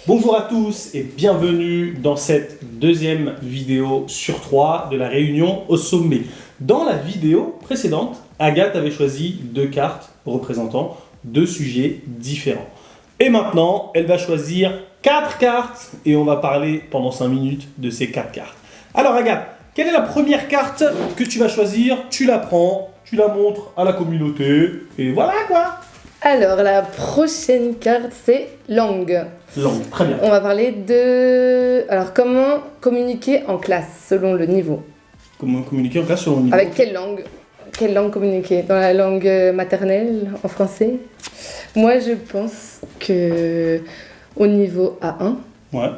Bonjour à tous et bienvenue dans cette deuxième vidéo sur 3 de la réunion au sommet. Dans la vidéo précédente, Agathe avait choisi 2 cartes représentant 2 sujets différents. Et maintenant, elle va choisir 4 cartes et on va parler pendant 5 minutes de ces 4 cartes. Alors Agathe, quelle est la première carte que tu vas choisir? Tu la prends, tu la montres à la communauté et voilà quoi. Alors, la prochaine carte, c'est langue. Langue, très bien. On va parler de... Alors, comment communiquer en classe, selon le niveau? Comment communiquer en classe selon le niveau? Avec quelle langue? Quelle langue communiquer? Dans la langue maternelle, en français? Moi, je pense que au niveau A1, Ouais.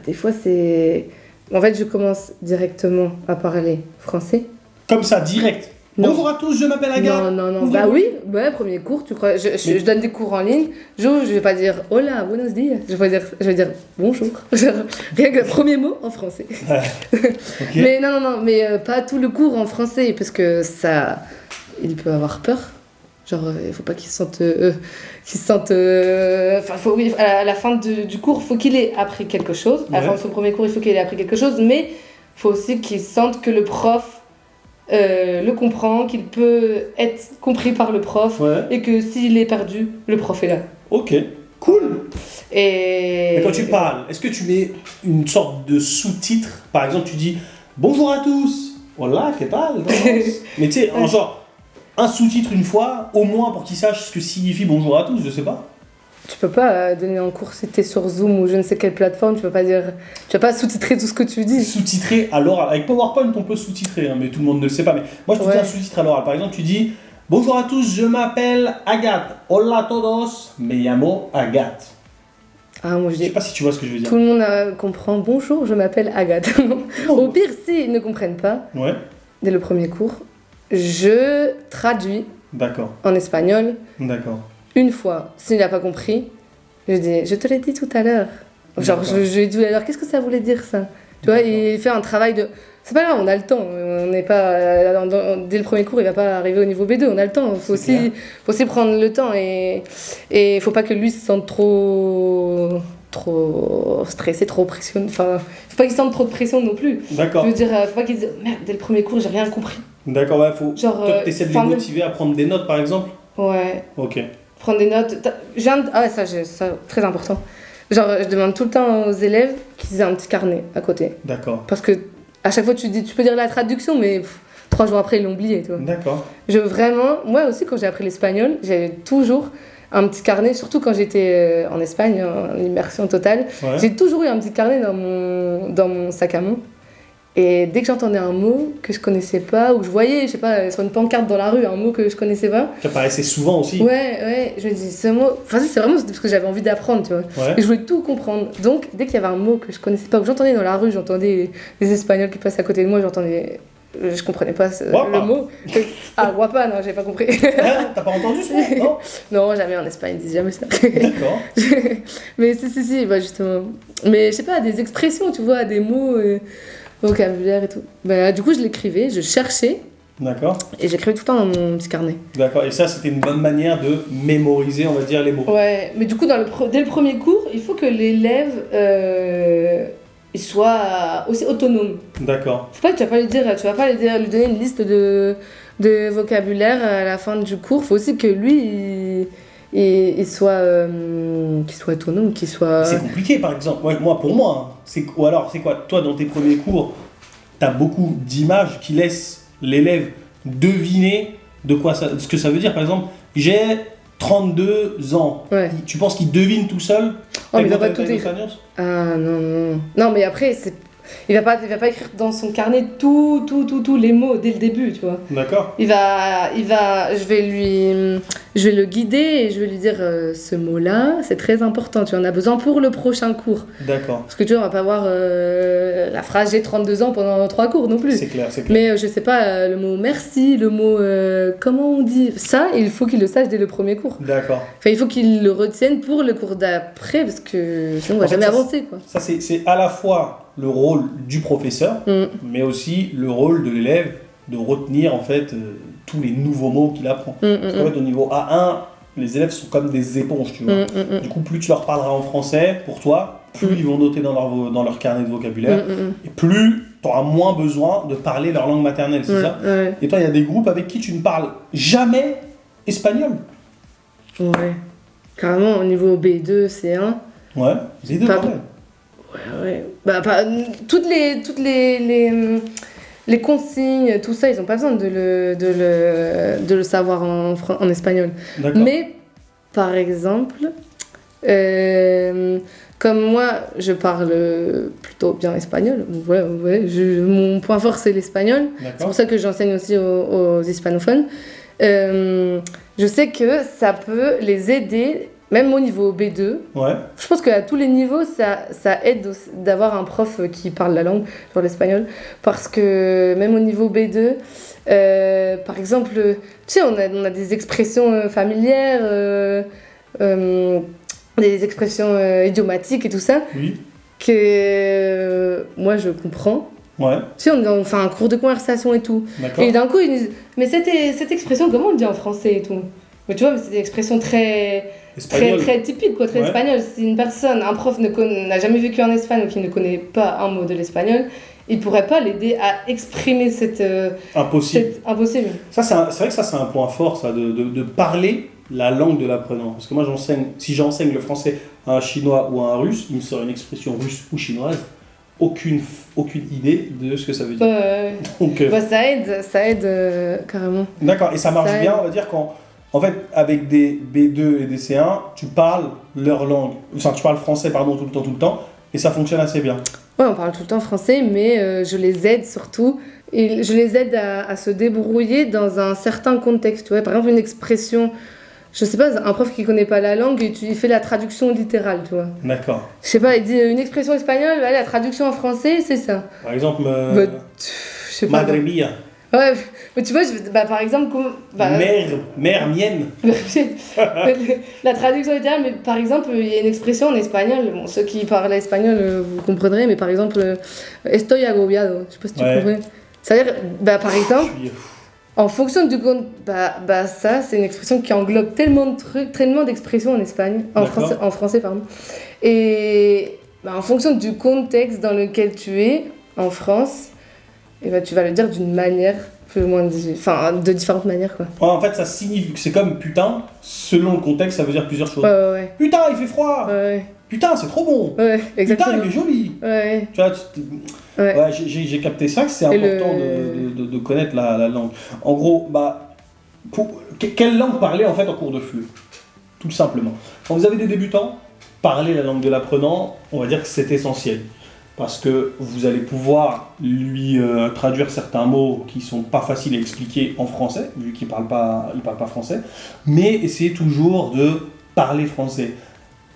des fois, c'est... En fait, je commence directement à parler français. Comme ça, direct. Non. Bonjour à tous, je m'appelle Agathe. Non. Bah oui, ouais, premier cours, tu crois. Je donne des cours en ligne. Je vais pas dire hola, buenos dias. Je vais dire bonjour. Rien que le premier mot en français. Okay. Mais non, mais pas tout le cours en français parce que ça. Il peut avoir peur. Genre, il faut pas qu'il se sente. Oui, à la fin du cours, il faut qu'il ait appris quelque chose. À la fin de son premier cours, il faut qu'il ait appris quelque chose. Mais il faut aussi qu'il sente que le prof. Le comprend, qu'il peut être compris par le prof et que s'il est perdu, le prof est là. Ok, cool. Et quand tu parles, est-ce que tu mets une sorte de sous-titre? Par exemple, tu dis bonjour à tous. Hola, ¿qué tal? Mais tu sais, genre un sous-titre une fois, au moins pour qu'ils sachent ce que signifie bonjour à tous, je sais pas. Tu peux pas donner un cours si t'es sur Zoom ou je ne sais quelle plateforme, tu vas pas sous-titrer tout ce que tu dis. Sous-titrer à l'oral. Avec PowerPoint, on peut sous-titrer, hein, mais tout le monde ne le sait pas. Mais moi, je te dis un sous-titre à l'oral. Par exemple, tu dis bonjour à tous, je m'appelle Agathe. Hola a todos, me llamo Agathe. Ah, moi je sais pas si tu vois ce que je veux dire. Tout le monde comprend bonjour, je m'appelle Agathe. Au pire, s'ils ne comprennent pas, dès le premier cours, je traduis en espagnol. D'accord. Une fois, s'il n'a pas compris, je dis, je te l'ai dit tout à l'heure. Genre, je lui dis, alors qu'est-ce que ça voulait dire ça? Tu vois, il fait un travail de... C'est pas grave, on a le temps. On n'est pas... dès le premier cours, il va pas arriver au niveau B2, on a le temps. Il faut aussi prendre le temps et il faut pas que lui se sente trop stressé, trop pressionné. Enfin, faut pas qu'il sente trop de pression non plus. D'accord. Je veux dire, faut pas qu'il dise, merde, dès le premier cours, j'ai rien compris. D'accord, ouais, faut... Genre, toi, t'essaies de les motiver à prendre des notes, par exemple? Ouais. Ok. Prendre des notes. Ça, très important. Genre, je demande tout le temps aux élèves qu'ils aient un petit carnet à côté. D'accord. Parce que à chaque fois, tu peux dire la traduction, mais 3 jours après, ils l'ont oublié. Tu vois. D'accord. Moi aussi, quand j'ai appris l'espagnol, j'avais toujours un petit carnet, surtout quand j'étais en Espagne, en immersion totale. Ouais. J'ai toujours eu un petit carnet dans mon sac à main. Et dès que j'entendais un mot que je connaissais pas, ou je voyais, je sais pas, sur une pancarte dans la rue, un mot que je connaissais pas. Qui apparaissait souvent aussi. Ouais, je me dis, ce mot. Enfin, c'est vraiment parce que j'avais envie d'apprendre, tu vois. Ouais. Et je voulais tout comprendre. Donc, dès qu'il y avait un mot que je connaissais pas, ou que j'entendais dans la rue, j'entendais des Espagnols qui passaient à côté de moi, je comprenais pas le mot. Ah, guapa, non, j'ai pas compris. T'as pas entendu ce mot? Non, non, jamais en Espagne, ils disent jamais ça. D'accord. Mais si, bah justement. Mais je sais pas, des expressions, tu vois, des mots. Vocabulaire et tout. Bah, du coup, je l'écrivais, je cherchais. D'accord. Et j'écrivais tout le temps dans mon petit carnet. D'accord. Et ça, c'était une bonne manière de mémoriser, on va dire, les mots. Ouais, mais du coup, dès le premier cours, il faut que l'élève il soit aussi autonome. D'accord. Faut pas que tu vas pas lui donner une liste de vocabulaire à la fin du cours. Faut aussi que lui, il soit autonome, qu'il soit... C'est compliqué, par exemple. Pour moi, ou alors, c'est quoi? Toi, dans tes premiers cours, t'as beaucoup d'images qui laissent l'élève deviner ce que ça veut dire. Par exemple, j'ai 32 ans. Ouais. Tu penses qu'il devine tout seul? Oh, mais il va pas tout écrire. Ah non. Non, mais après, il va pas écrire dans son carnet tous les mots dès le début, tu vois. D'accord. Je vais le guider et je vais lui dire ce mot-là, c'est très important, tu en as besoin pour le prochain cours. D'accord. Parce que tu vois, on va pas voir la phrase j'ai 32 ans pendant 3 cours non plus. C'est clair. Mais je sais pas, le mot merci, le mot comment on dit, ça, il faut qu'il le sache dès le premier cours. D'accord. Enfin, il faut qu'il le retienne pour le cours d'après parce que sinon on va jamais avancer, quoi. Ça, c'est à la fois le rôle du professeur, mais aussi le rôle de l'élève de retenir en fait tous les nouveaux mots qu'il apprend. Parce qu'en fait, au niveau A1, les élèves sont comme des éponges, tu vois. Du coup, plus tu leur parleras en français, pour toi, plus ils vont noter dans leur carnet de vocabulaire, et plus tu auras moins besoin de parler leur langue maternelle, c'est ça? Et toi, il y a des groupes avec qui tu ne parles jamais espagnol? Ouais. Carrément, au niveau B2, C1. Ouais, les deux, quand même. Ouais. Bah, toutes les consignes, tout ça, ils n'ont pas besoin de le savoir en espagnol. D'accord. Mais, par exemple, comme moi, je parle plutôt bien espagnol, mon point fort, c'est l'espagnol. C'est pour ça que j'enseigne aussi aux hispanophones. Je sais que ça peut les aider, même au niveau B2. Ouais. Je pense qu'à tous les niveaux, ça aide d'avoir un prof qui parle la langue, genre l'espagnol. Parce que même au niveau B2, par exemple, tu sais, on a des expressions familières, des expressions idiomatiques et tout ça, que moi je comprends. Ouais. Tu sais, on fait un cours de conversation et tout. D'accord. Et d'un coup, ils nous disent, mais cette expression, comment on le dit en français et tout? Mais tu vois, c'est une expression très typique, quoi, très espagnole. Si un prof n'a jamais vécu en Espagne ou qui ne connaît pas un mot de l'espagnol, il ne pourrait pas l'aider à exprimer cette... Impossible. Ça, c'est vrai que ça, c'est un point fort, ça, de parler la langue de l'apprenant. Parce que moi, si j'enseigne le français à un Chinois ou à un Russe, il me sort une expression russe ou chinoise. Aucune idée de ce que ça veut dire. Donc, ça aide carrément. D'accord, et ça marche bien, on va dire, en fait, avec des B2 et des C1, tu parles leur langue, enfin, tu parles français, pardon, tout le temps, et ça fonctionne assez bien. Ouais, on parle tout le temps français, mais je les aide surtout, et je les aide à se débrouiller dans un certain contexte. Tu vois, par exemple, une expression... Je sais pas, un prof qui connaît pas la langue, il fait la traduction littérale, tu vois. D'accord. Je sais pas, il dit une expression espagnole, la traduction en français, c'est ça. Par exemple, je sais pas. Madre mia. Ouais, mais tu vois, par exemple... Mère mienne. La traduction littérale, mais par exemple, il y a une expression en espagnol, bon, ceux qui parlent espagnol, vous comprendrez, mais par exemple, estoy agobiado, je sais pas si tu comprends. C'est-à-dire, par exemple... En fonction du compte, ça, c'est une expression qui englobe tellement de trucs, tellement d'expressions en Espagne, en français, pardon. Et en fonction du contexte dans lequel tu es, en France, tu vas le dire d'une manière plus ou moins, de différentes manières, quoi. Ouais, en fait, ça signifie que c'est comme putain, selon le contexte, ça veut dire plusieurs choses. Ouais. Putain, il fait froid. Ouais. Putain, c'est trop bon. Ouais, exactement. Putain, il est joli. Ouais. Tu vois, j'ai capté ça, que c'est important de connaître la langue. En gros, quelle langue parler en fait en cours de FLE? Tout simplement. Quand vous avez des débutants, parler la langue de l'apprenant, on va dire que c'est essentiel. Parce que vous allez pouvoir lui traduire certains mots qui sont pas faciles à expliquer en français, vu qu'il parle pas français, mais essayez toujours de parler français.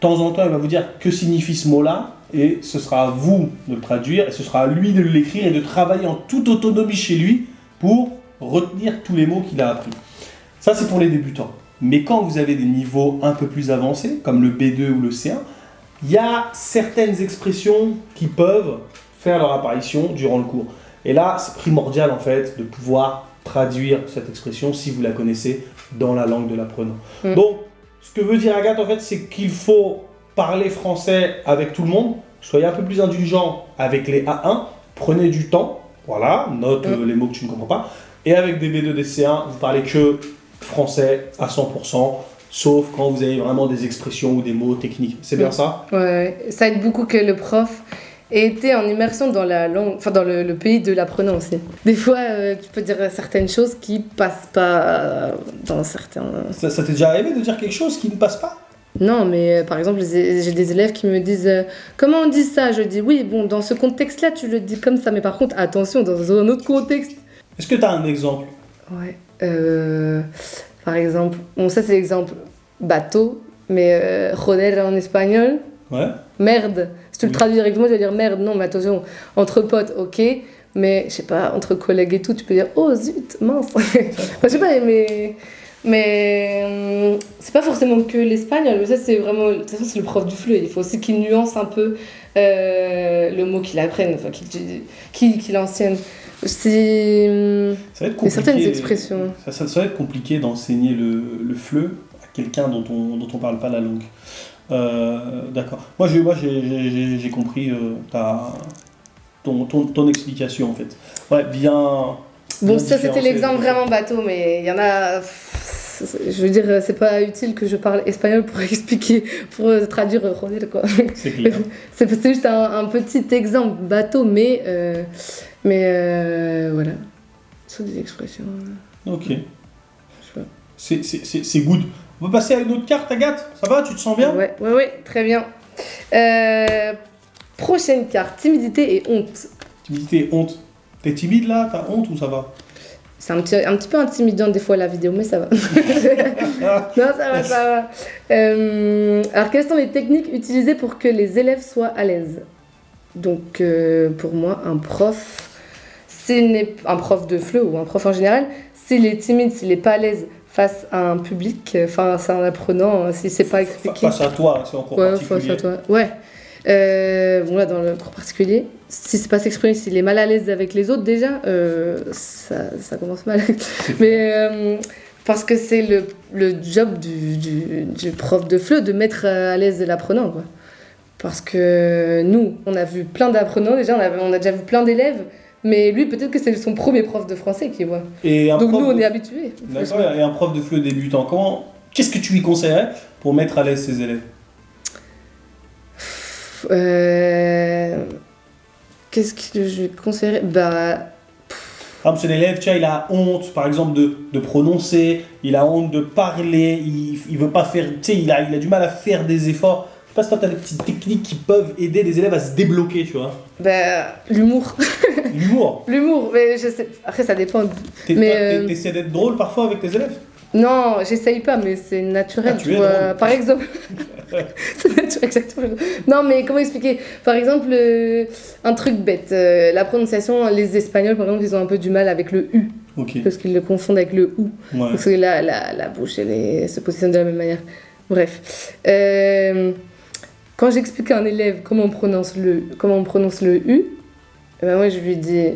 De temps en temps, il va vous dire que signifie ce mot-là, et ce sera à vous de le traduire, et ce sera à lui de l'écrire et de travailler en toute autonomie chez lui pour retenir tous les mots qu'il a appris. Ça, c'est pour les débutants. Mais quand vous avez des niveaux un peu plus avancés, comme le B2 ou le C1, il y a certaines expressions qui peuvent faire leur apparition durant le cours. Et là, c'est primordial en fait de pouvoir traduire cette expression si vous la connaissez dans la langue de l'apprenant. Donc, ce que veut dire Agathe, en fait, c'est qu'il faut parler français avec tout le monde. Soyez un peu plus indulgent avec les A1. Prenez du temps. Voilà, note les mots que tu ne comprends pas. Et avec des B2, des C1, vous parlez que français à 100%, sauf quand vous avez vraiment des expressions ou des mots techniques. C'est bien ça? Ouais, ça aide beaucoup que le prof ait été en immersion dans la langue, enfin dans le pays de l'apprenant aussi. Des fois, tu peux dire certaines choses qui passent pas dans certains... Ça t'est déjà arrivé de dire quelque chose qui ne passe pas? Non, mais par exemple, j'ai des élèves qui me disent comment on dit ça? Je dis oui, bon, dans ce contexte-là, tu le dis comme ça, mais par contre, attention, dans un autre contexte. Est-ce que tu as un exemple? Ouais. Par exemple, bon, ça c'est l'exemple bateau, mais joder en espagnol. Ouais. Merde. Si tu le traduis directement, tu vas dire merde. Non, mais attention, entre potes, ok. Mais je sais pas, entre collègues et tout, tu peux dire oh zut, mince. Enfin, je sais pas, mais c'est pas forcément que l'espagnol. Mais ça, c'est vraiment. De toute façon, c'est le prof du FLE. Il faut aussi qu'il nuance un peu le mot qu'il apprenne, enfin, qu'il enseigne. Ça va être compliqué. Certaines expressions. Ça va être compliqué d'enseigner le FLE à quelqu'un dont on parle pas la langue. D'accord. Moi, j'ai compris ton explication, en fait. Ouais, bien. Bon, bien ça c'était différencié. l'exemple vraiment bateau, mais il y en a. Je veux dire, c'est pas utile que je parle espagnol pour expliquer, pour traduire Rodel, quoi. C'est clair. C'est juste un petit exemple bateau, mais voilà. C'est des expressions. Ok. Je sais pas. C'est good. On peut passer à une autre carte, Agathe? Ça va? Tu te sens bien? Ouais, très bien. Prochaine carte, timidité et honte. Timidité et honte. T'es timide là? T'as honte ou ça va? C'est un petit peu intimidant des fois la vidéo, mais ça va. Non, ça va. Alors, quelles sont les techniques utilisées pour que les élèves soient à l'aise? Donc, pour moi, un prof de FLE ou un prof en général, s'il est timide, s'il n'est pas à l'aise face à un public, face à un apprenant, si c'est pas expliqué. Face à toi, c'est en cours particulier. Face à toi. Ouais. Bon, là, dans le cours particulier, si c'est pas s'exprimer, s'il est mal à l'aise avec les autres, déjà, ça commence mal. Mais parce que c'est le job du prof de FLE de mettre à l'aise l'apprenant, quoi. Parce que nous, on a vu plein d'apprenants, déjà, on a déjà vu plein d'élèves, mais lui, peut-être que c'est son premier prof de français qui voit. Donc nous, on est habitués. D'accord, et un prof de FLE débutant, qu'est-ce que tu lui conseillerais pour mettre à l'aise ses élèves? Qu'est-ce que je lui conseillerais? Par exemple, c'est l'élève, il a honte, par exemple, de prononcer, il a honte de parler, il veut pas faire, il a du mal à faire des efforts. Je sais pas si toi, tu as des petites techniques qui peuvent aider les élèves à se débloquer, tu vois. L'humour. L'humour, mais je sais, après ça dépend. T'essaies d'être drôle parfois avec tes élèves? Non, j'essaye pas, mais c'est naturel. Tu vois. Par exemple, c'est naturel, exactement. Non, mais comment expliquer? Par exemple, un truc bête, la prononciation, les Espagnols, par exemple, ils ont un peu du mal avec le U. Okay. Parce qu'ils le confondent avec le OU. Ouais. Parce que la bouche, elle se positionne de la même manière. Bref. Quand j'explique à un élève comment on prononce le U, moi je lui dis...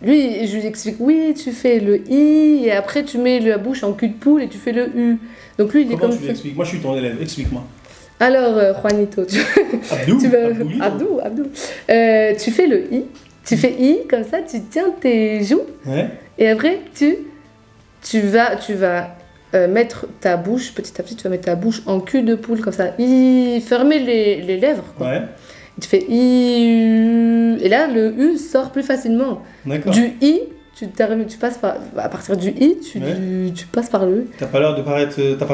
je lui explique, oui, tu fais le I, et après tu mets la bouche en cul de poule et tu fais le U. Donc lui, il est comme ça. Comment tu lui expliques? Moi, je suis ton élève, explique-moi. Alors, Juanito, Abdou. Tu fais le I, tu fais I, comme ça, tu tiens tes joues, ouais. Et après, tu vas mettre ta bouche, petit à petit, tu vas mettre ta bouche en cul de poule, comme ça. I, fermer les lèvres, quoi. Ouais. Tu fais I, et là, le U sort plus facilement. D'accord. Du I, tu passes par... À partir du I, tu passes par le U. T'as pas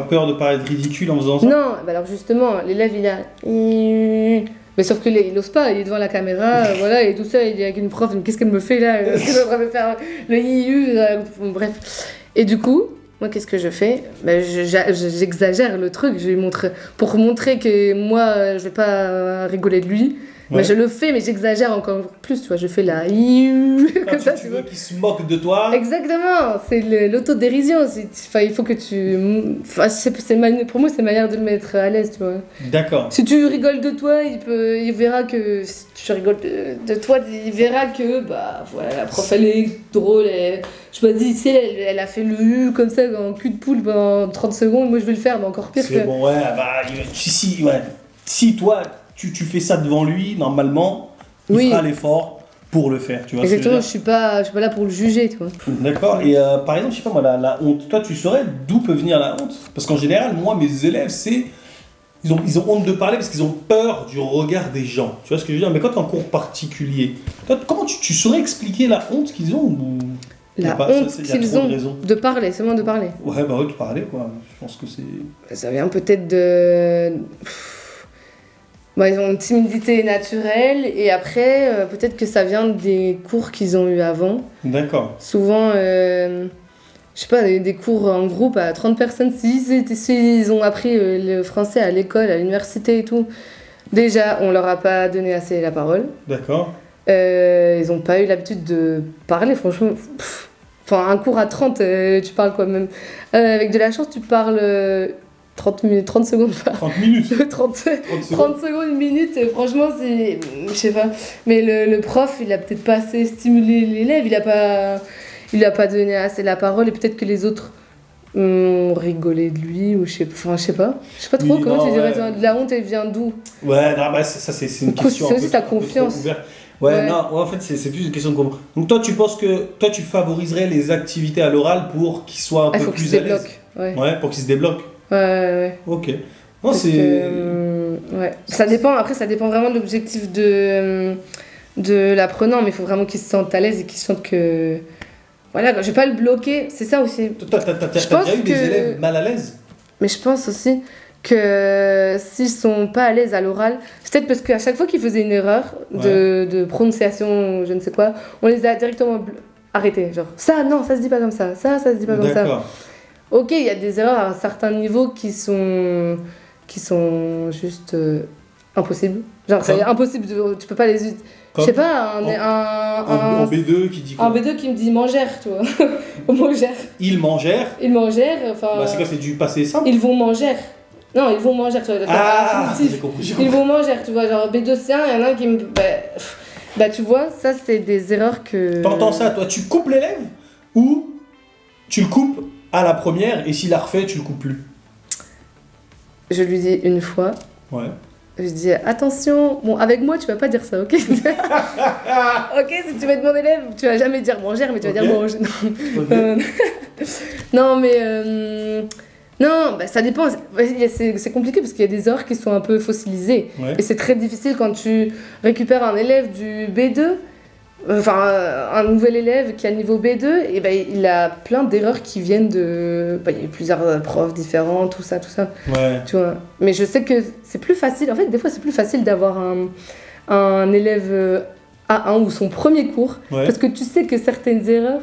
peur de paraître ridicule en faisant ça? Non, alors justement, l'élève, il a I... Mais sauf qu'il n'ose pas, il est devant la caméra, voilà, et tout ça, il est avec une prof, qu'est-ce qu'elle me fait là? Qu'est-ce qu'elle devrait me faire? Le IU, bref. Et du coup... Moi, qu'est-ce que je fais? J'exagère le truc, pour montrer que moi, je vais pas rigoler de lui. Ouais. Mais je le fais, mais j'exagère encore plus, tu vois. Je fais la comme ça, tu veux qu'il se moque de toi. Exactement, c'est l'autodérision. Il faut que tu... pour moi, c'est une manière de le mettre à l'aise, tu vois. D'accord. Si tu rigoles de toi, il verra que... Si tu rigoles de toi, il verra que, voilà, la prof, elle est drôle. Je me dis, tu sais, elle a fait le U comme ça, en cul de poule pendant 30 secondes. Moi, je vais le faire, mais encore pire. C'est bon, ouais, si toi... Tu fais ça devant lui, normalement, il fera l'effort pour le faire, tu vois. Exactement, je suis pas là pour le juger, tu vois. D'accord, et par exemple, je sais pas moi, la honte, toi tu saurais d'où peut venir la honte? Parce qu'en général, moi, mes élèves, ils ont honte de parler parce qu'ils ont peur du regard des gens. Tu vois ce que je veux dire? Mais quand tu es en cours particulier, toi, comment tu saurais expliquer la honte qu'ils ont ou... La honte qu'ils ont de parler, c'est moins de parler. Ouais, de parler, quoi. Je pense que c'est... Ça vient peut-être de... ils ont une timidité naturelle et après, peut-être que ça vient des cours qu'ils ont eu avant. D'accord. Souvent, je sais pas, des cours en groupe à 30 personnes, s'ils ont appris le français à l'école, à l'université et tout, déjà, on leur a pas donné assez la parole. D'accord. Ils ont pas eu l'habitude de parler, franchement. Enfin, un cours à 30, tu parles quoi même? Avec de la chance, tu parles... 30 secondes. 30 minutes 30 secondes, une minute, franchement, c'est... Je sais pas. Mais le prof, il a peut-être pas assez stimulé l'élève, il a pas donné assez la parole, et peut-être que les autres On rigolait de lui, ou je sais pas. Je sais pas trop, Oui, comment non, tu dirais, ouais. toi, la honte, elle vient d'où? Ouais, non, bah, ça, c'est une question C'est un aussi peu, ta un peu trop confiance. ouverte. Ouais, Ouais. non, ouais, en fait, c'est plus une question de comment. Donc, toi, tu penses que toi, tu favoriserais les activités à l'oral pour qu'ils soient un Ah, il peu faut qu'il se plus à l'aise. débloque. Ouais. Ouais, pour qu'ils se débloquent. Ouais. Ok. Non, Parce c'est. que, ouais. Ça dépend, après, ça dépend vraiment de l'objectif de l'apprenant, mais il faut vraiment qu'il se sente à l'aise et qu'il sente que. Voilà, je vais pas le bloquer, c'est ça aussi. Toi, t'as Je déjà pense eu des que- élèves mal à l'aise? Mais je pense aussi que s'ils sont pas à l'aise à l'oral, c'est peut-être parce qu'à chaque fois qu'ils faisaient une erreur de prononciation, je ne sais quoi, on les a directement arrêtés. Genre, ça, non, ça se dit pas comme ça, ça se dit pas comme ça. D'accord. Ok, il y a des erreurs à un certain niveau qui sont juste impossibles. Genre, c'est Comme impossible, tu peux pas les. Je Comme sais pas, en B2 qui dit quoi? un B2 qui me dit mangère, tu vois. Mangère. Ils mangèrent. Ils mangèrent, enfin. Bah, c'est quoi? C'est du passé simple? Ils vont manger. Non, ils vont manger, tu vois. Ah, affirmatif. j'ai compris. Ils vont manger, tu vois. Genre B2C1, il y en a un qui me. Bah, tu vois, ça, c'est des erreurs que. T'entends ça, toi, tu coupes l'élève ou tu le coupes à la première et s'il la refait, tu le coupes plus? Je lui dis une fois. Ouais. Je dis attention, bon avec moi tu vas pas dire ça, ok? Ok, si tu vas être mon élève, tu vas jamais dire manger, mais tu vas Ok. dire manger. Non, Ok. non mais non, bah, ça dépend. C'est compliqué parce qu'il y a des erreurs qui sont un peu fossilisées Ouais. et c'est très difficile quand tu récupères un élève du B2. Enfin, un nouvel élève qui a niveau B2, et ben, il a plein d'erreurs qui viennent de. Il y a eu plusieurs profs différents, tout ça. Ouais. Tu vois. Mais je sais que c'est plus facile. En fait, des fois, c'est plus facile d'avoir un élève A1 ou son premier cours. Ouais. Parce que tu sais que certaines erreurs,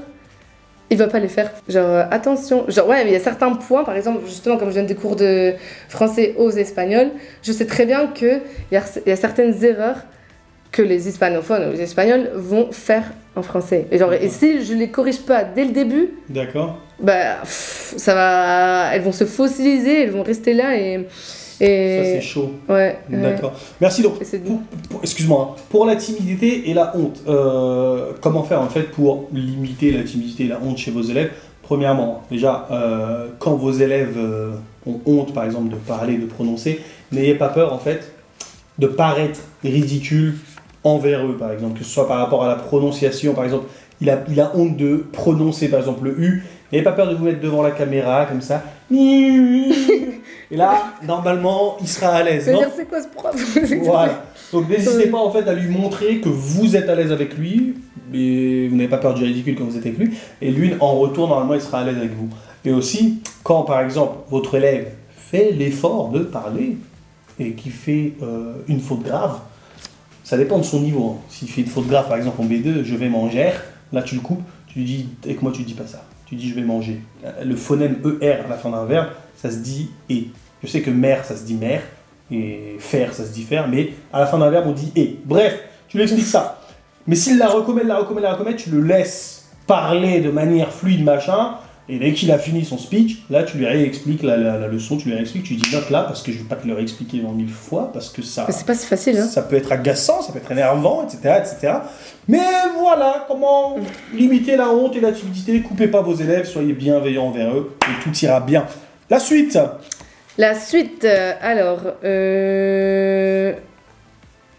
il va pas les faire. Genre, attention. Genre, ouais, mais il y a certains points, par exemple, justement, comme je donne des cours de français aux Espagnols, je sais très bien qu'il y a certaines erreurs que les hispanophones ou les espagnols vont faire en français. Et, genre, et si je les corrige pas dès le début, D'accord. bah, ça va, elles vont se fossiliser, elles vont rester là et Ça, c'est chaud. ouais. D'accord. Merci donc. Et c'est- Excuse-moi, hein. Pour la timidité et la honte, comment faire en fait pour limiter la timidité et la honte chez vos élèves? Premièrement, déjà, quand vos élèves ont honte, par exemple, de parler, de prononcer, n'ayez pas peur en fait de paraître ridicule envers eux, par exemple, que ce soit par rapport à la prononciation, par exemple, il a honte de prononcer, par exemple, le U, n'ayez pas peur de vous mettre devant la caméra, comme ça, et là, normalement, il sera à l'aise, Je veux non? dire, c'est quoi ce prof? Voilà. Donc n'hésitez pas en fait à lui montrer que vous êtes à l'aise avec lui, et vous n'avez pas peur du ridicule quand vous êtes avec lui, et lui, en retour, normalement, il sera à l'aise avec vous. Et aussi, quand par exemple, votre élève fait l'effort de parler, et qui fait une faute grave, ça dépend de son niveau. Hein. S'il fait une faute grave, par exemple en B2, je vais manger, là tu le coupes, tu lui dis, avec moi tu dis pas ça, tu dis je vais manger. Le phonème ER à la fin d'un verbe, ça se dit et. Je sais que mère, ça se dit mère, et faire, ça se dit faire, mais à la fin d'un verbe, on dit et. Bref, tu lui expliques ça. Mais s'il la recommette, tu le laisses parler de manière fluide, machin, et dès qu'il a fini son speech, là, tu lui réexpliques la leçon, tu lui réexpliques, tu lui dis note là, parce que je ne vais pas te le réexpliquer en 1000 fois, parce que ça, Mais c'est pas si facile, hein. ça peut être agaçant, ça peut être énervant, etc. Mais voilà, comment limiter la honte et la timidité, coupez pas vos élèves, soyez bienveillants envers eux, et tout ira bien. La suite. La suite, alors,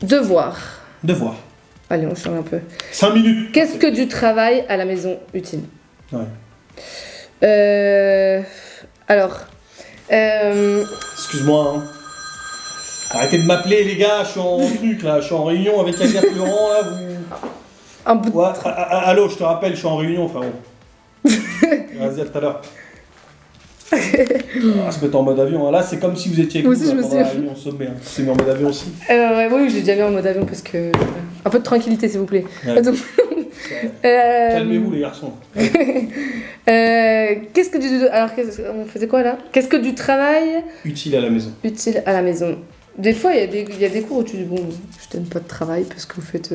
devoir. Devoir. Allez, on change un peu. 5 minutes. Qu'est-ce que du travail à la maison utile? Ouais. Alors, Excuse-moi, hein. Arrêtez de m'appeler, les gars, je suis en truc là, je suis en réunion avec Agathe Laurent là, vous. un bout de... Ouais, allô, je te rappelle, je suis en réunion, frérot. Vas-y, à tout à l'heure. On va se mettre en mode avion. Là, c'est comme si vous étiez avec Moi nous aussi, là, je me pendant la suis- réunion au sommet. Hein. C'est mis en mode avion aussi. Oui, je l'ai déjà mis en mode avion parce que... Un peu de tranquillité, s'il vous plaît. Ouais. Donc, Calmez-vous, les garçons. Qu'est-ce que du... Alors, on faisait quoi, là? Qu'est-ce que du travail Utile à la maison. utile à la maison? Des fois, il y a des cours où tu dis, bon, je donne pas de travail parce que vous faites...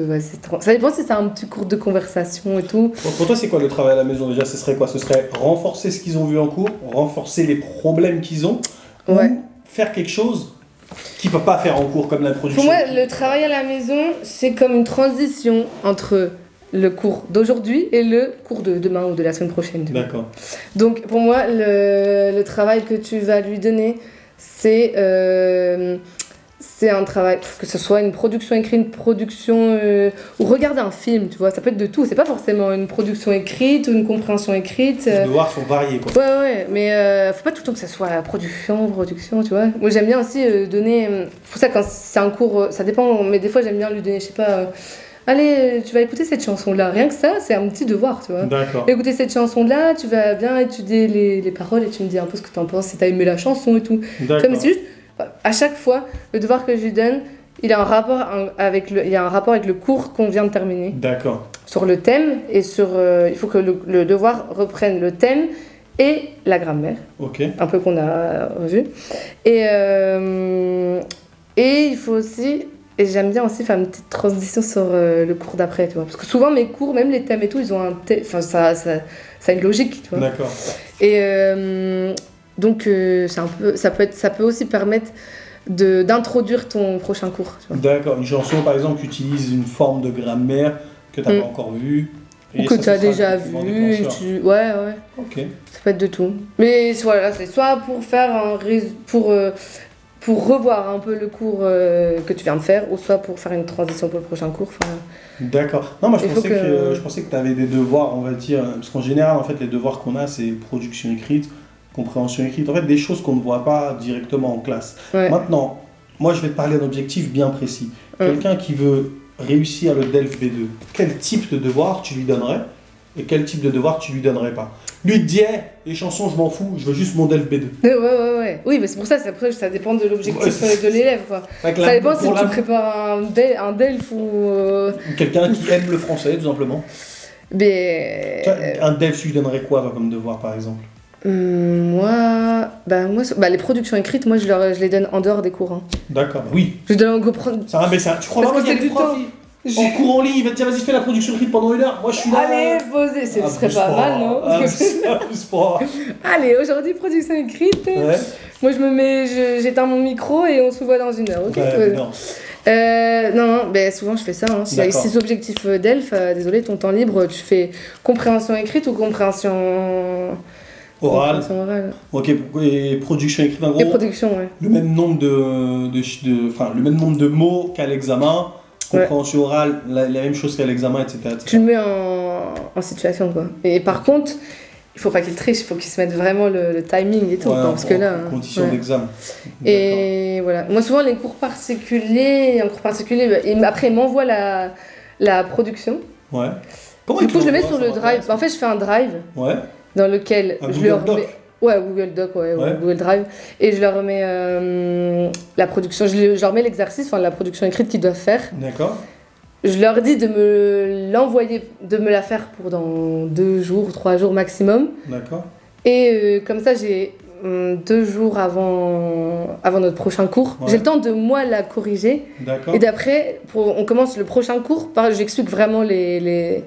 Ça dépend si c'est un petit cours de conversation et tout. Pour toi, c'est quoi le travail à la maison déjà? Ce serait quoi? Ce serait renforcer ce qu'ils ont vu en cours, renforcer les problèmes qu'ils ont, Ouais. ou faire quelque chose qu'ils ne peuvent pas faire en cours, comme la production. Pour moi, le travail à la maison, c'est comme une transition entre le cours d'aujourd'hui et le cours de demain ou de la semaine prochaine. D'accord. Donc pour moi, le travail que tu vas lui donner, c'est un travail, que ce soit une production écrite, une production ou regarder un film, tu vois, ça peut être de tout. C'est pas forcément une production écrite ou une compréhension écrite. Les devoirs sont variés, quoi. Ouais, mais faut pas tout le temps que ça soit production, tu vois. Moi j'aime bien aussi donner. Pour ça, quand c'est un cours, ça dépend, mais des fois j'aime bien lui donner, je sais pas. Allez, tu vas écouter cette chanson-là. Rien que ça, c'est un petit devoir, tu vois. D'accord. Écouter cette chanson-là, tu vas bien étudier les paroles et tu me dis un peu ce que tu en penses, si tu as aimé la chanson et tout. D'accord. Mais c'est juste, à chaque fois, le devoir que je lui donne, il a un rapport avec le cours qu'on vient de terminer. D'accord. Sur le thème et sur. Il faut que le devoir reprenne le thème et la grammaire. Ok. Un peu qu'on a revu. Et il faut aussi. Et j'aime bien aussi faire une petite transition sur le cours d'après, tu vois. Parce que souvent, mes cours, même les thèmes et tout, ils ont enfin, ça a une logique, tu vois. D'accord. Et donc, ça peut aussi permettre d'introduire ton prochain cours, tu vois. D'accord. Une chanson, par exemple, qui utilise une forme de grammaire que tu n'as pas encore vue. Ou que tu as déjà vu. Ouais. Ok. Ça peut être de tout. Mais voilà, c'est soit pour faire pour revoir un peu le cours que tu viens de faire, ou soit pour faire une transition pour le prochain cours. D'accord. Non, moi je pensais que tu avais des devoirs, on va dire, parce qu'en général, en fait, les devoirs qu'on a, c'est production écrite, compréhension écrite, en fait, des choses qu'on ne voit pas directement en classe. Ouais. Maintenant, moi je vais te parler d'un objectif bien précis. Quelqu'un qui veut réussir le DELF B2, quel type de devoir tu lui donnerais et quel type de devoir tu lui donnerais pas? Lui il te dit, hey, les chansons, je m'en fous, je veux juste mon DELF B2. Ouais. Oui, mais c'est pour ça que ça dépend de l'objectif de l'élève, quoi. Ça dépend si tu prépares un DELF ou quelqu'un qui aime le français, tout simplement. Mais... Un DELF, tu lui donnerais quoi comme devoir, par exemple? Moi, les productions écrites, moi je les donne en dehors des cours. Hein. D'accord, bah oui. Je donne tu crois vraiment qu'il y a des profs en cours en ligne, il va te dire vas-y fais la production écrite pendant 1 heure. Moi je suis là. Allez, posez, ce serait pas mal, non? Plus pas. Allez, aujourd'hui production écrite. Ouais. Moi j'éteins mon micro et on se voit dans 1 heure, ok? Non, souvent je fais ça. Hein. Si ces objectifs d'ELF, désolé, ton temps libre, tu fais compréhension écrite ou compréhension orale. Ok, et production écrite en gros. Et production, ouais. Le même nombre le même nombre de mots qu'à l'examen. Compréhension orale, la même chose qu'à l'examen, etc. Tu le mets en situation, quoi. Et par contre, il faut pas qu'il triche, il faut qu'il se mette vraiment le timing et tout. Parce que là. Condition d'examen. Et voilà. Moi, souvent, les cours particuliers, après, ils m'envoient la production. Ouais. Du coup, je le mets sur le drive. En fait, je fais un drive. Ouais. Dans lequel je leur mets. Ouais, Google Doc, Google Drive. Et je leur remets la production, je leur mets l'exercice, la production écrite qu'ils doivent faire. D'accord. Je leur dis de me l'envoyer, de me la faire pour dans 2 jours, 3 jours maximum. D'accord. Et comme ça, j'ai 2 jours avant notre prochain cours. Ouais. J'ai le temps de moi la corriger. D'accord. Et d'après, on commence le prochain cours, j'explique vraiment ce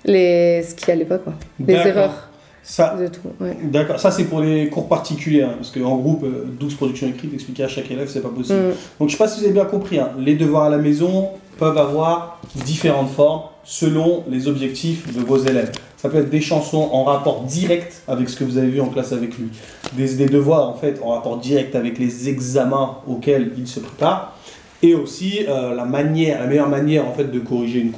qu'il n'y allait pas, quoi. Les erreurs. Ça, de tout, ouais. D'accord, ça c'est pour les cours particuliers, hein, parce qu'en groupe, 12 productions écrites, expliquer à chaque élève, c'est pas possible. Donc je sais pas si vous avez bien compris, hein, les devoirs à la maison peuvent avoir différentes formes selon les objectifs de vos élèves. Ça peut être des chansons en rapport direct avec ce que vous avez vu en classe avec lui, des devoirs en fait en rapport direct avec les examens auxquels il se prépare, et aussi la meilleure manière en fait de corriger une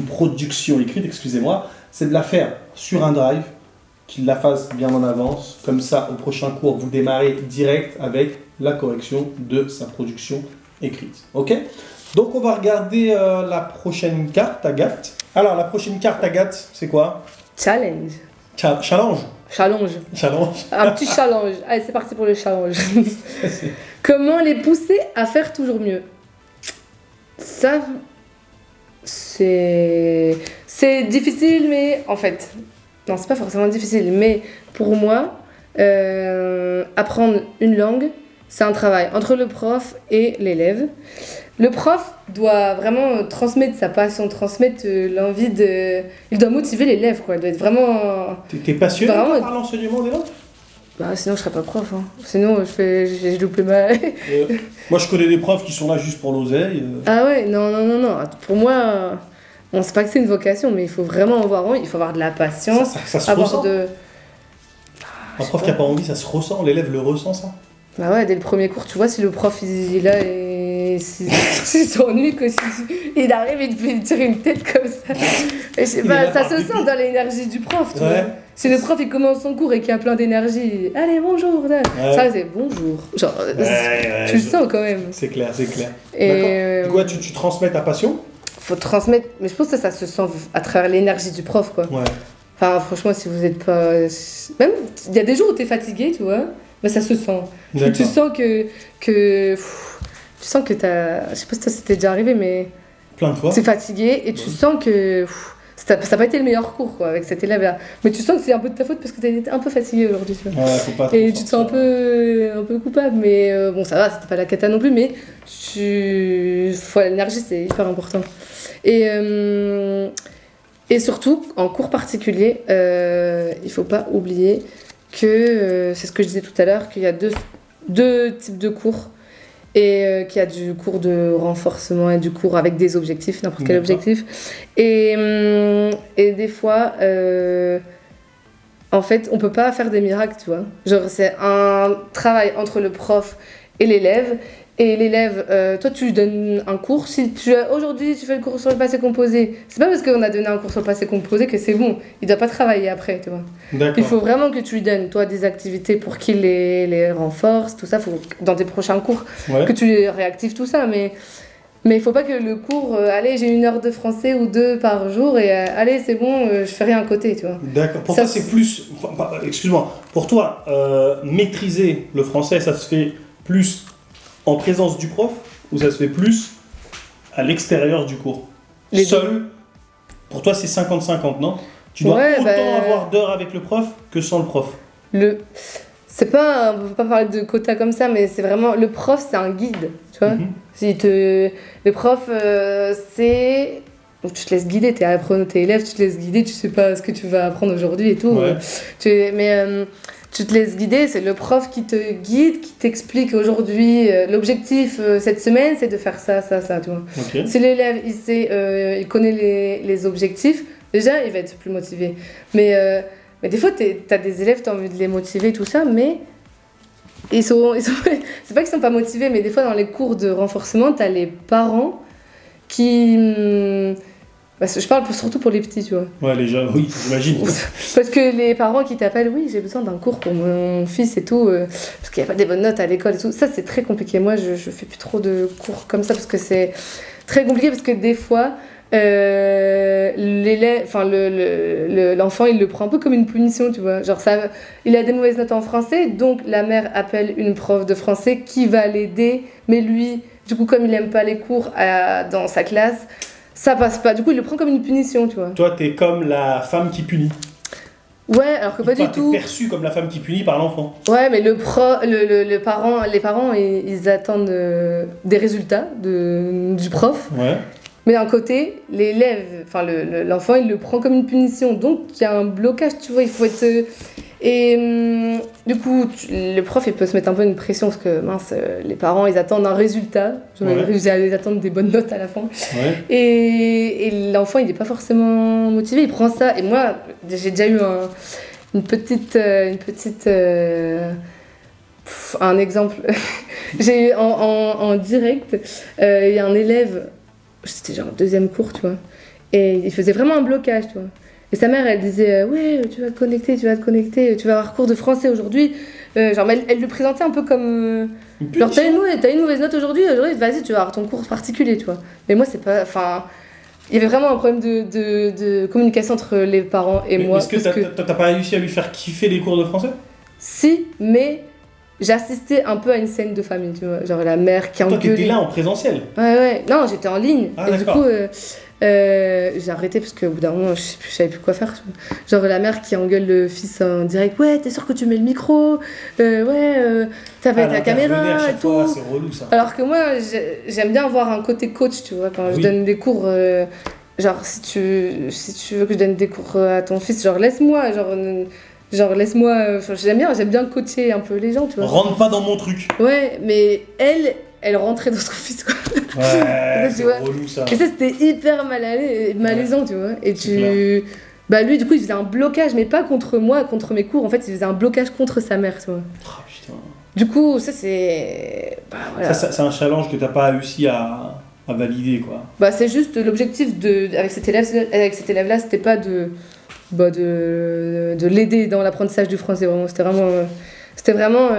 production écrite, excusez-moi, c'est de la faire sur un drive, qu'il la fasse bien en avance, comme ça au prochain cours vous démarrez direct avec la correction de sa production écrite. Ok? Donc on va regarder la prochaine carte, Agathe. Alors la prochaine carte, Agathe, c'est quoi? Challenge. Challenge. Un petit challenge. Allez, c'est parti pour le challenge. Comment les pousser à faire toujours mieux? Ça, c'est difficile, mais en fait... Non, c'est pas forcément difficile, mais pour moi, apprendre une langue, c'est un travail entre le prof et l'élève. Le prof doit vraiment transmettre sa passion, transmettre l'envie de... Il doit motiver l'élève, quoi. Il doit être vraiment... T'es passionné par l'enseignement des langues? Sinon, je serais pas prof. Hein. Sinon, je loupe ma... Moi, je connais des profs qui sont là juste pour l'oseille. Ah ouais, non. Pour moi... On sait pas que c'est une vocation, mais il faut vraiment avoir envie, il faut avoir de la patience, Ça se avoir ressent. de... Un prof qui n'a pas envie, ça se ressent, l'élève le ressent ça. Bah ouais, dès le premier cours, tu vois si le prof il est là et s'il s'ennuie, que il arrive et il te fait tirer une tête comme ça. Et je sais pas, ça se sent dans l'énergie du prof, tu vois. Si le prof il commence son cours et qu'il a plein d'énergie, allez bonjour, ça c'est bonjour. Genre, tu le sens quand même. C'est clair. Et D'accord. Du coup, tu transmets ta passion. Faut transmettre, mais je pense que ça se sent à travers l'énergie du prof, quoi. Ouais. Enfin, franchement, si vous êtes pas. Même, il y a des jours où t'es fatigué, tu vois, mais ça se sent. Tu sens que. Tu sens que t'as. Je sais pas si ça s'était déjà arrivé, mais. Plein de fois. T'es fatigué et tu sens que. Ça n'a pas été le meilleur cours, quoi, avec cet élève-là. Mais tu sens que c'est un peu de ta faute parce que t'as été un peu fatigué aujourd'hui, tu vois. Ouais, faut pas et tu te sens un peu coupable, mais bon, ça va, c'était pas la cata non plus, mais l'énergie, c'est hyper important. Et surtout, en cours particulier, il faut pas oublier que, c'est ce que je disais tout à l'heure, qu'il y a deux types de cours. Et qu'il y a du cours de renforcement et du cours avec des objectifs, n'importe quel objectif. Et des fois, en fait, on peut pas faire des miracles, tu vois. Genre, c'est un travail entre le prof et l'élève. Et l'élève, toi, tu lui donnes un cours. Si aujourd'hui, tu fais le cours sur le passé composé, c'est pas parce qu'on a donné un cours sur le passé composé que c'est bon. Il doit pas travailler après, tu vois. D'accord. Il faut vraiment que tu lui donnes, toi, des activités pour qu'il les renforce, tout ça. Faut, dans tes prochains cours, que tu réactives tout ça. Mais il faut pas que le cours, allez, j'ai 1 heure de français ou 2 par jour et allez, c'est bon, je fais rien à côté, tu vois. D'accord. Pour toi, c'est plus. Excuse-moi. Pour toi, maîtriser le français, ça se fait plus en présence du prof ou ça se fait plus à l'extérieur du cours? Seul, pour toi c'est 50-50, non? Tu dois autant avoir d'heures avec le prof que sans le prof. C'est pas, on peut pas parler de quota comme ça, mais c'est vraiment, le prof c'est un guide, tu vois. Le prof c'est... Donc, tu te laisses guider, t'es élève, tu te laisses guider, tu sais pas ce que tu vas apprendre aujourd'hui et tout. Tu te laisses guider, c'est le prof qui te guide, qui t'explique aujourd'hui, l'objectif cette semaine, c'est de faire ça, tu vois. Okay. Si l'élève, il connaît les objectifs, déjà, il va être plus motivé. Mais des fois, t'as des élèves, t'as envie de les motiver, tout ça, mais ils sont c'est pas qu'ils sont pas motivés, mais des fois, dans les cours de renforcement, t'as les parents qui... je parle surtout pour les petits, tu vois. Ouais, les jeunes, oui, j'imagine. Parce que les parents qui t'appellent, oui, j'ai besoin d'un cours pour mon fils et tout, parce qu'il n'y a pas des bonnes notes à l'école et tout. Ça, c'est très compliqué. Moi, je fais plus trop de cours comme ça parce que c'est très compliqué, parce que des fois, l'enfant, il le prend un peu comme une punition, tu vois. Genre, il a des mauvaises notes en français, donc la mère appelle une prof de français qui va l'aider, mais lui, du coup, comme il n'aime pas les cours dans sa classe, ça passe pas. Du coup, il le prend comme une punition, tu vois. Toi, t'es comme la femme qui punit. Ouais, alors que pas du tout. T'es perçu comme la femme qui punit par l'enfant. Ouais, mais les parents, ils attendent des résultats du prof. Ouais. Mais d'un côté, l'enfant, il le prend comme une punition. Donc, il y a un blocage, tu vois. Il faut être... du coup, le prof, il peut se mettre un peu une pression parce que, mince, les parents, ils attendent un résultat. Ils attendent des bonnes notes à la fin. Ouais. Et l'enfant, il n'est pas forcément motivé. Il prend ça. Et moi, j'ai déjà eu un exemple. J'ai eu en direct, il y a un élève, c'était genre 2e cours, tu vois. Et il faisait vraiment un blocage, tu vois. Et sa mère, elle disait ouais, tu vas te connecter, tu vas avoir cours de français aujourd'hui. Genre, elle le présentait un peu comme genre, t'as une mauvaise note aujourd'hui, vas-y, tu vas avoir ton cours particulier, tu vois. Mais moi, c'est pas. Enfin, il y avait vraiment un problème de communication entre les parents et moi. Est-ce que t'as pas réussi à lui faire kiffer les cours de français? Si, mais j'assistais un peu à une scène de famille, tu vois. Genre la mère qui engueulait. Toi, t'étais là en présentiel? Ouais. Non, j'étais en ligne. Ah, et du coup, j'ai arrêté parce qu'au bout d'un moment, je savais plus quoi faire. Genre la mère qui engueule le fils en direct. Ouais, t'es sûr que tu mets le micro? T'as pas ta caméra et tout. C'est relou ça. Alors que moi, j'aime bien avoir un côté coach, tu vois. Quand je donne des cours, genre si tu veux que je donne des cours à ton fils, genre laisse-moi, j'aime bien coacher un peu les gens, tu vois. Rentre pas dans mon truc. Ouais, mais elle elle rentrait dans son fils, quoi. Ouais, Tu c'est vois. relou ça. Et ça, c'était hyper malaisant, tu vois. Et C'est bah lui, du coup, il faisait un blocage, mais pas contre moi, contre mes cours. En fait, il faisait un blocage contre sa mère, tu vois. Oh, putain. Du coup, ça, c'est... Bah, voilà. Ça, c'est un challenge que t'as pas réussi à valider, quoi. Bah, c'est juste l'objectif avec cet élève-là, c'était pas de l'aider dans l'apprentissage du français, vraiment. C'était vraiment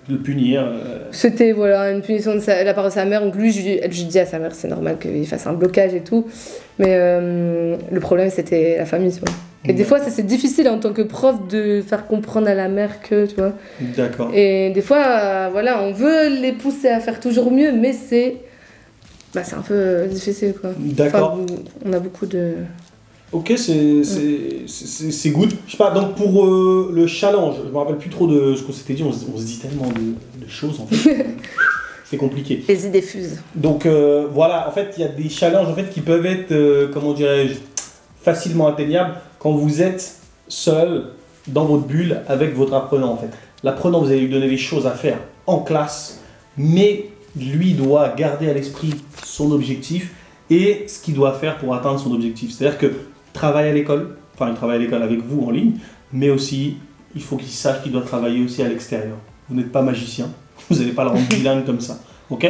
Le punir. c'était voilà, une punition de la part de sa mère. Donc lui, je dis à sa mère, c'est normal qu'il fasse un blocage et tout. Mais le problème, c'était la famille, tu vois. Et des fois, ça c'est difficile en tant que prof de faire comprendre à la mère que, tu vois. D'accord. Et des fois, voilà, on veut les pousser à faire toujours mieux, mais c'est un peu difficile, quoi. D'accord. Enfin, on a beaucoup de... Ok, c'est good. Je sais pas, donc pour le challenge, je me rappelle plus trop de ce qu'on s'était dit, on se dit tellement de choses en fait. C'est compliqué. Les idées fusent. Donc voilà, en fait, il y a des challenges en fait, qui peuvent être, comment dirais-je, facilement atteignables quand vous êtes seul dans votre bulle avec votre apprenant en fait. L'apprenant, vous allez lui donner des choses à faire en classe, mais lui doit garder à l'esprit son objectif et ce qu'il doit faire pour atteindre son objectif. C'est-à-dire que il travaille à l'école avec vous en ligne, mais aussi il faut qu'il sache qu'il doit travailler aussi à l'extérieur. Vous n'êtes pas magicien, vous n'allez pas le rendre bilingue comme ça, ok?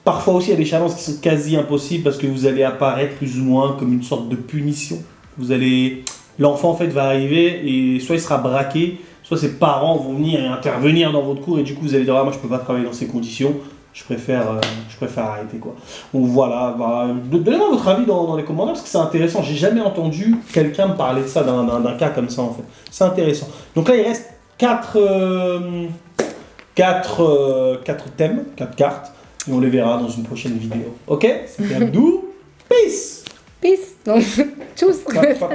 Parfois aussi il y a des challenges qui sont quasi impossibles parce que vous allez apparaître plus ou moins comme une sorte de punition. L'enfant en fait va arriver et soit il sera braqué, soit ses parents vont venir et intervenir dans votre cours et du coup vous allez dire ah moi je peux pas travailler dans ces conditions. Je préfère arrêter quoi. Donc voilà, donnez-moi votre avis dans les commentaires parce que c'est intéressant. J'ai jamais entendu quelqu'un me parler de ça, d'un cas comme ça en fait. C'est intéressant. Donc là il reste 4 thèmes, 4 cartes et on les verra dans une prochaine vidéo. Ok? C'était Abdou. Peace. Peace. Donc, tchuss. Pas-